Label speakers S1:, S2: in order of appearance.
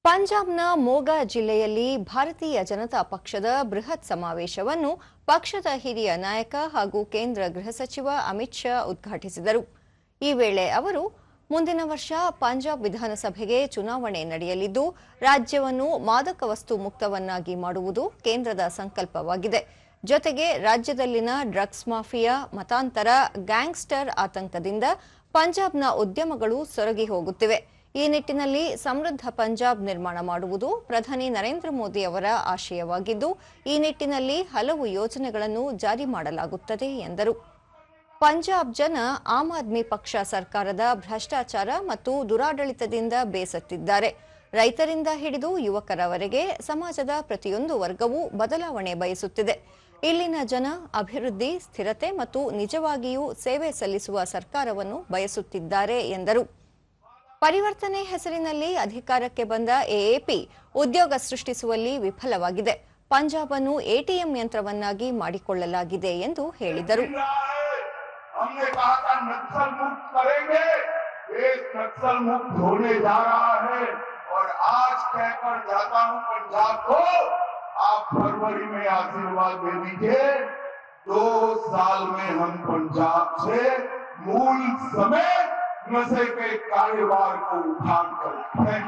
S1: ಪಂಜಾಬ್ನ ಮೋಗಾ ಜಿಲ್ಲೆಯಲ್ಲಿ ಭಾರತೀಯ ಜನತಾ ಪಕ್ಷದ ಬೃಹತ್ ಸಮಾವೇಶವನ್ನು ಪಕ್ಷದ ಹಿರಿಯ ನಾಯಕ ಹಾಗೂ ಕೇಂದ್ರ ಗೃಹ ಸಚಿವ ಅಮಿತ್ ಶಾ ಉದ್ಘಾಟಿಸಿದರು. ಈ ವೇಳೆ ಅವರು ಮುಂದಿನ ವರ್ಷ ಪಂಜಾಬ್ ವಿಧಾನಸಭೆಗೆ ಚುನಾವಣೆ ನಡೆಯಲಿದ್ದು, ರಾಜ್ಯವನ್ನು ಮಾದಕ ವಸ್ತು ಮುಕ್ತವನ್ನಾಗಿ ಮಾಡುವುದು ಕೇಂದ್ರದ ಸಂಕಲ್ಪವಾಗಿದೆ. ಜೊತೆಗೆ ರಾಜ್ಯದಲ್ಲಿನ ಡ್ರಗ್ಸ್ ಮಾಫಿಯಾ, ಮತಾಂತರ, ಗ್ಯಾಂಗ್ಸ್ಟರ್ ಆತಂಕದಿಂದ ಪಂಜಾಬ್ನ ಉದ್ಯಮಗಳು ಸೊರಗಿ ಹೋಗುತ್ತಿವೆ. ಈ ನಿಟ್ಟಿನಲ್ಲಿ ಸಮೃದ್ಧ ಪಂಜಾಬ್ ನಿರ್ಮಾಣ ಮಾಡುವುದು ಪ್ರಧಾನಿ ನರೇಂದ್ರ ಮೋದಿ ಅವರ ಆಶಯವಾಗಿದ್ದು, ಈ ನಿಟ್ಟಿನಲ್ಲಿ ಹಲವು ಯೋಜನೆಗಳನ್ನು ಜಾರಿ ಮಾಡಲಾಗುತ್ತದೆ ಎಂದರು. ಪಂಜಾಬ್ ಜನ ಆಮ್ ಆದ್ಮಿ ಪಕ್ಷ ಸರ್ಕಾರದ ಭ್ರಷ್ಟಾಚಾರ ಮತ್ತು ದುರಾಡಳಿತದಿಂದ ಬೇಸತ್ತಿದ್ದಾರೆ. ರೈತರಿಂದ ಹಿಡಿದು ಯುವಕರವರೆಗೆ ಸಮಾಜದ ಪ್ರತಿಯೊಂದು ವರ್ಗವೂ ಬದಲಾವಣೆ ಬಯಸುತ್ತಿದೆ. ಇಲ್ಲಿನ ಜನ ಅಭಿವೃದ್ಧಿ, ಸ್ಥಿರತೆ ಮತ್ತು ನಿಜವಾಗಿಯೂ ಸೇವೆ ಸಲ್ಲಿಸುವ ಸರ್ಕಾರವನ್ನು ಬಯಸುತ್ತಿದ್ದಾರೆ ಎಂದರು. ಪರಿವರ್ತನೆ ಹೆಸರಿನಲ್ಲಿ ಅಧಿಕಾರಕ್ಕೆ ಬಂದ ಎಎಪಿ ಉದ್ಯೋಗ ಸೃಷ್ಟಿಸುವಲ್ಲಿ ವಿಫಲವಾಗಿದೆ. ಪಂಜಾಬ್ ಅನ್ನು ಎಟಿಎಂ ಯಂತ್ರವನ್ನಾಗಿ ಮಾಡಿಕೊಳ್ಳಲಾಗಿದೆ ಎಂದು ಹೇಳಿದರು.
S2: हमने कहा था नक्सल मुक्त करेंगे, देश नक्सल मुक्त होने जा रहा है और आज कहकर जाता हूं पंजाब को, आप फरवरी में आशीर्वाद दे दीजिए। 2 साल में हम पंजाब से मूल समेत नशे के कारोबार को उठाकर फेंक